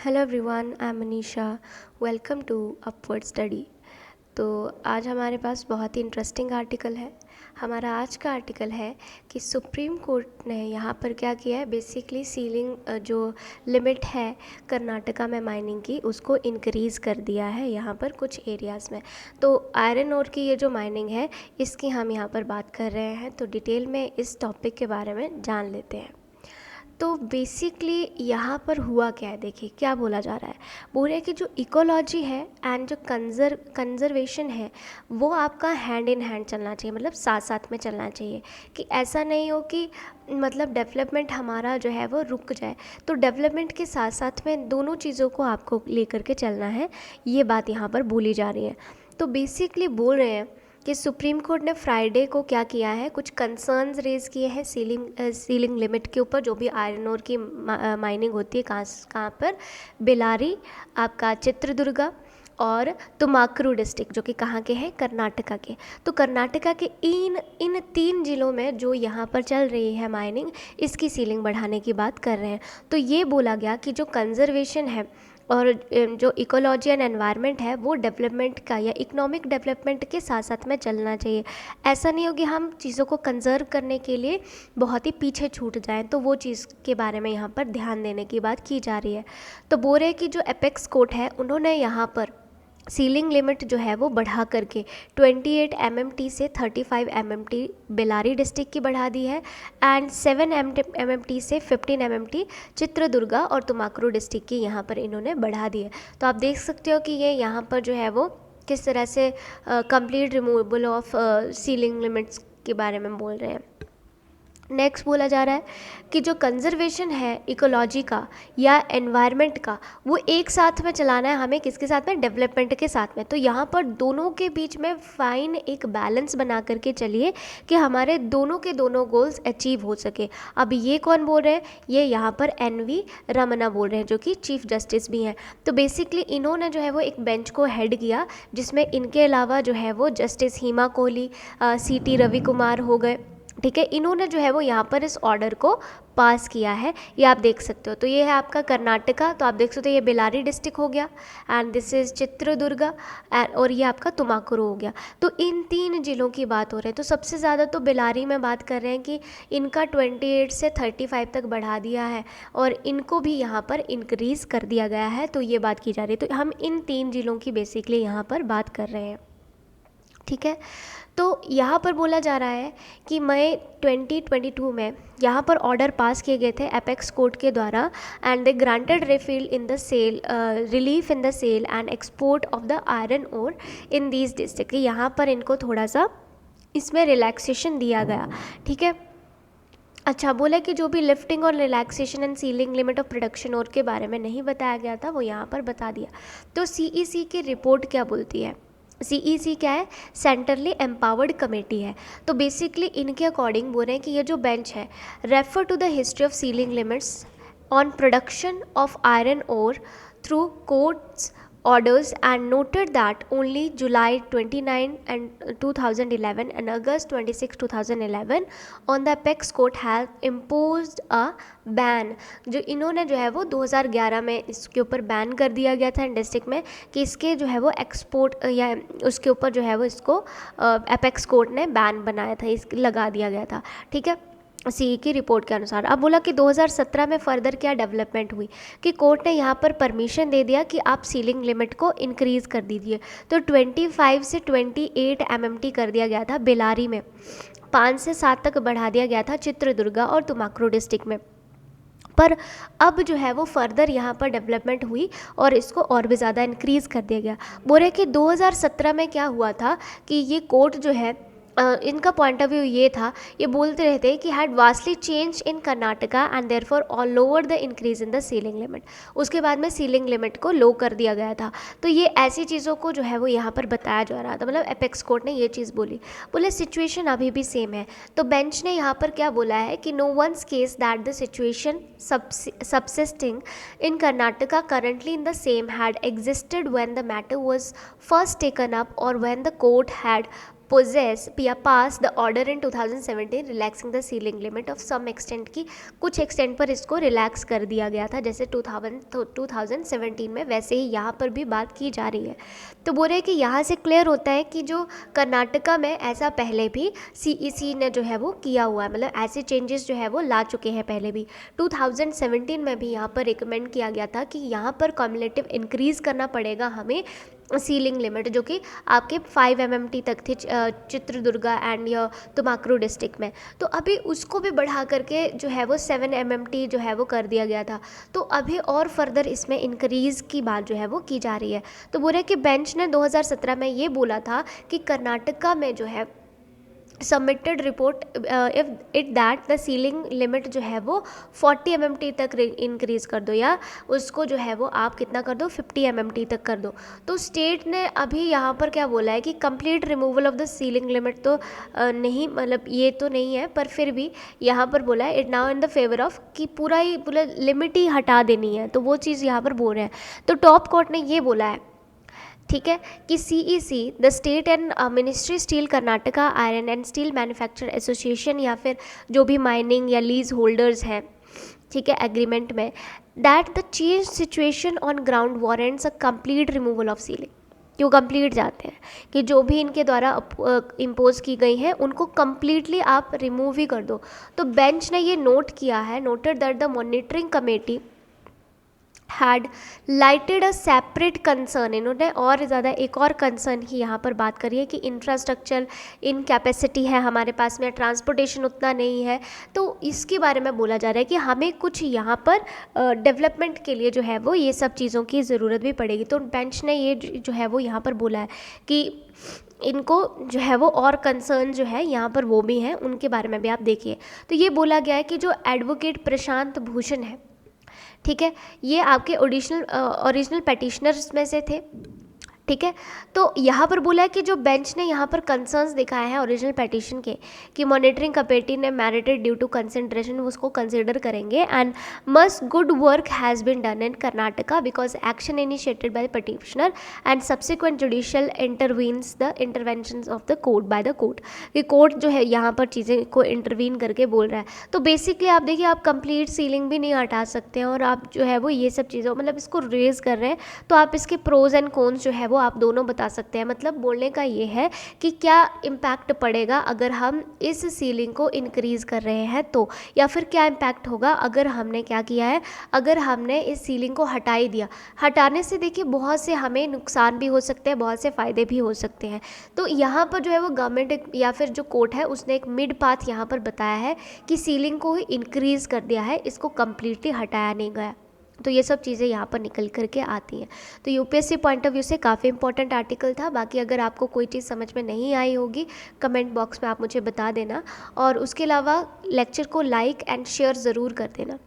Hello everyone, I am Manisha. Welcome to upward study. तो आज हमारे पास बहुत ही इंटरेस्टिंग आर्टिकल है। हमारा आज का आर्टिकल है कि सुप्रीम कोर्ट ने यहाँ पर क्या किया है, बेसिकली सीलिंग जो लिमिट है कर्नाटका में माइनिंग की, उसको इंक्रीज़ कर दिया है यहाँ पर कुछ एरियाज़ में। तो आयरन ओर की ये जो माइनिंग है, इसकी हम यहाँ पर बात कर रहे हैं। तो डिटेल में इस टॉपिक के बारे में जान लेते हैं। तो बेसिकली यहाँ पर हुआ क्या है, देखिए क्या बोला जा रहा है। बोल रहे हैं कि जो इकोलॉजी है एंड जो कंजर्वेशन है, वो आपका हैंड इन हैंड चलना चाहिए, मतलब साथ साथ में चलना चाहिए। कि ऐसा नहीं हो कि मतलब डेवलपमेंट हमारा जो है वो रुक जाए। तो डेवलपमेंट के साथ साथ में दोनों चीज़ों को आपको लेकर के चलना है, ये बात यहाँ पर बोली जा रही है। तो बेसिकली बोल रहे हैं कि सुप्रीम कोर्ट ने फ्राइडे को क्या किया है, कुछ कंसर्न्स रेज़ किए हैं सीलिंग लिमिट के ऊपर। जो भी आयरन ओर की माइनिंग होती है, कहाँ पर, बेलारी, आपका चित्रदुर्गा और तुमाकुरु डिस्ट्रिक्ट, जो कि कहाँ के हैं, कर्नाटका के। तो कर्नाटका के इन 3 ज़िलों में जो यहाँ पर चल रही है माइनिंग, इसकी सीलिंग बढ़ाने की बात कर रहे हैं। तो ये बोला गया कि जो कंजर्वेशन है और जो इकोलॉजी एंड एनवायरनमेंट है, वो डेवलपमेंट का या इकोनॉमिक डेवलपमेंट के साथ साथ में चलना चाहिए। ऐसा नहीं हो कि हम चीज़ों को कंजर्व करने के लिए बहुत ही पीछे छूट जाएं। तो वो चीज़ के बारे में यहाँ पर ध्यान देने की बात की जा रही है। तो बोल रहे हैं कि जो एपेक्स कोर्ट है, उन्होंने यहाँ पर सीलिंग लिमिट जो है वो बढ़ा करके 28 MMT से 35 MMT बेलारी डिस्ट्रिक्ट की बढ़ा दी है एंड 7 MMT से 15 MMT चित्रदुर्गा और तुमाकुरु डिस्ट्रिक्ट की यहाँ पर इन्होंने बढ़ा दी है। तो आप देख सकते हो कि ये यहाँ पर जो है वो किस तरह से complete removal of ceiling limits के बारे में बोल रहे हैं। नेक्स्ट बोला जा रहा है कि जो कंजर्वेशन है इकोलॉजी का या एनवायरनमेंट का, वो एक साथ में चलाना है हमें, किसके साथ में, डेवलपमेंट के साथ में। तो यहाँ पर दोनों के बीच में फाइन एक बैलेंस बना करके चलिए कि हमारे दोनों के दोनों गोल्स अचीव हो सके। अब ये कौन बोल रहे हैं, ये यहाँ पर NV रमन्ना बोल रहे हैं, जो कि चीफ जस्टिस भी हैं। तो बेसिकली इन्होंने जो है वो एक बेंच को हेड किया, जिसमें इनके अलावा जो है वो जस्टिस हिमा कोहली, CT रवि कुमार हो गए। ठीक है, इन्होंने जो है वो यहाँ पर इस ऑर्डर को पास किया है, ये आप देख सकते हो। तो ये है आपका कर्नाटका, तो आप देख सकते हो ये बेलारी डिस्ट्रिक्ट हो गया एंड दिस इज़ चित्रदुर्गा और ये आपका तुमाकुरु हो गया। तो इन 3 ज़िलों की बात हो रही है। तो सबसे ज़्यादा तो बेलारी में बात कर रहे हैं कि इनका 28 से 35 तक बढ़ा दिया है और इनको भी यहाँ पर इंक्रीज़ कर दिया गया है। तो ये बात की जा रही है। तो हम इन 3 ज़िलों की बेसिकली यहाँ पर बात कर रहे हैं। ठीक है, तो यहाँ पर बोला जा रहा है कि मई 2022 में यहाँ पर ऑर्डर पास किए गए थे एपेक्स कोर्ट के द्वारा and they granted refill in the cell relief in the cell and export of the iron ore in these district. यहाँ पर इनको थोड़ा सा इसमें रिलैक्सेशन दिया गया। ठीक है, अच्छा बोला कि जो भी लिफ्टिंग और relaxation and ceiling limit of production और के बारे में नहीं बताया गया था, वो यहाँ पर बता दिया। तो CEC की रिपोर्ट क्या बोलती है, CEC क्या है, सेंट्रली एम्पावर्ड कमेटी है। तो बेसिकली इनके अकॉर्डिंग बोल रहे हैं कि ये जो बेंच है, refer to the history of ceiling limits on production of iron ore through courts orders and noted that only July 29 and 2011 and August 26 2011 on the apex court has imposed a ban। जो इन्होंने जो है वो 2011 में इसके ऊपर ban कर दिया गया था डिस्ट्रिक्ट में कि इसके जो है वो एक्सपोर्ट या उसके ऊपर जो है वो इसको एपेक्स कोर्ट ने बैन बनाया था, इस लगा दिया गया था। ठीक है, CE की रिपोर्ट के अनुसार। अब बोला कि 2017 में फर्दर क्या डेवलपमेंट हुई कि कोर्ट ने यहाँ पर परमिशन दे दिया कि आप सीलिंग लिमिट को इंक्रीज़ कर दीजिए। तो 25 से 28 MMT कर दिया गया था बेलारी में, 5 से 7 तक बढ़ा दिया गया था चित्रदुर्गा और तुमाकुरु डिस्ट्रिक्ट में। पर अब जो है वो फर्दर यहाँ पर डेवलपमेंट हुई और इसको और भी ज़्यादा इंक्रीज़ कर दिया गया। बोल रहे कि 2017 में क्या हुआ था कि ये कोर्ट जो है इनका पॉइंट ऑफ व्यू ये था, ये बोलते रहते हैं कि had vastly change in Karnataka and therefore all lower the increase in the ceiling limit. उसके बाद में सीलिंग लिमिट को लो कर दिया गया था। तो ये ऐसी चीज़ों को जो है वो यहाँ पर बताया जा रहा था, मतलब एपेक्स कोर्ट ने ये चीज़ बोले सिचुएशन अभी भी सेम है। तो बेंच ने यहाँ पर क्या बोला है कि no once case that the situation subsisting in Karnataka currently in the same had existed when the matter was first taken up or when the court had posed या pass the order in 2017 relaxing the ceiling limit of some extent की कुछ extent पर इसको relax कर दिया गया था, जैसे 2017 में, वैसे ही यहाँ पर भी बात की जा रही है। तो बोल रहे हैं कि यहाँ से क्लियर होता है कि जो कर्नाटका में ऐसा पहले भी CEC ने जो है वो किया हुआ है, मतलब ऐसे चेंजेस जो है वो ला चुके हैं पहले भी। 2017 में भी यहाँ पर रिकमेंड किया गया था कि यहाँ पर कम्युलेटिव इंक्रीज़ करना पड़ेगा हमें सीलिंग लिमिट, जो कि आपके 5 MMT तक थी चित्रदुर्गा एंड या तुमाक्रू डिस्ट्रिक्ट में। तो अभी उसको भी बढ़ा करके जो है वो 7 MMT जो है वो कर दिया गया था। तो अभी और फर्दर इसमें इंक्रीज़ की बात जो है वो की जा रही है। तो बोल रहे कि बेंच ने 2017 में ये बोला था कि कर्नाटका में जो है submitted report if it that the ceiling limit जो है वो 40 MMT तक इंक्रीज़ कर दो, या उसको जो है वो आप कितना कर दो 50 MMT तक कर दो। तो स्टेट ने अभी यहाँ पर क्या बोला है कि complete removal of the ceiling limit तो नहीं, मतलब ये तो नहीं है, पर फिर भी यहाँ पर बोला है it now in the favour of कि पूरा ही पूरा लिमिट ही हटा देनी है, तो वो चीज़ यहाँ पर बोल रहे हैं। तो टॉप कोर्ट ने ये बोला है, ठीक है, कि CEC the state and ministry steel Karnataka iron and steel manufacture association, या फिर जो भी माइनिंग या लीज होल्डर्स हैं, ठीक है, एग्रीमेंट में, that the change situation on ground warrants a complete removal of ceiling, कि वो कंप्लीट जाते हैं कि जो भी इनके द्वारा इम्पोज की गई हैं उनको कम्प्लीटली आप रिमूव ही कर दो। तो बेंच ने ये नोट किया है, noted that the monitoring committee had lighted a separate concern, इन्होंने और ज़्यादा एक और कंसर्न ही यहाँ पर बात करी है कि इंफ्रास्ट्रक्चर इन कैपेसिटी है हमारे पास में, ट्रांसपोर्टेशन उतना नहीं है, तो इसके बारे में बोला जा रहा है कि हमें कुछ यहाँ पर डेवलपमेंट के लिए जो है वो ये सब चीज़ों की ज़रूरत भी पड़ेगी। तो बेंच ने ये जो है वो यहाँ पर बोला है कि इनको जो है वो और कंसर्न जो है यहाँ पर वो भी हैं, उनके बारे में भी आप देखिए। तो ये बोला गया है कि जो एडवोकेट प्रशांत भूषण है, ठीक है, ये आपके ओरिजिनल पेटिशनर्स में से थे, ठीक है। तो यहाँ पर बोला है कि जो बेंच ने यहाँ पर कंसर्न्स दिखाए हैं ओरिजिनल पेटिशन के, कि मॉनिटरिंग कमेटी ने मैरिटेड ड्यू टू कंसिडरेशन, उसको कंसिडर करेंगे, and must good work has been done in Karnataka because action initiated by the petitioner and subsequent judicial intervenes the intervention of the court by the court, कि court जो है यहाँ पर चीज़ें को intervene करके बोल रहा है। तो बेसिकली आप देखिए, आप कंप्लीट सीलिंग भी नहीं हटा सकते हैं, और आप जो है वो ये सब चीज़ों मतलब इसको रेज कर रहे हैं, तो आप इसके प्रोज एंड कॉन्स जो है वो आप दोनों बता सकते हैं। मतलब बोलने का ये है कि क्या इम्पैक्ट पड़ेगा अगर हम इस सीलिंग को इंक्रीज़ कर रहे हैं तो, या फिर क्या इम्पैक्ट होगा अगर हमने क्या किया है, अगर हमने इस सीलिंग को हटा ही दिया। हटाने से देखिए बहुत से हमें नुकसान भी हो सकते हैं, बहुत से फ़ायदे भी हो सकते हैं। तो यहाँ पर जो है वो गवर्नमेंट या फिर जो कोर्ट है उसने एक मिड पाथ यहाँ पर बताया है कि सीलिंग को ही इंक्रीज़ कर दिया है, इसको कम्प्लीटली हटाया नहीं गया। तो ये सब चीज़ें यहाँ पर निकल करके आती हैं। तो यूपीएससी पॉइंट ऑफ व्यू से काफ़ी इंपॉर्टेंट आर्टिकल था। बाकी अगर आपको कोई चीज़ समझ में नहीं आई होगी कमेंट बॉक्स में आप मुझे बता देना, और उसके अलावा लेक्चर को लाइक एंड शेयर ज़रूर कर देना।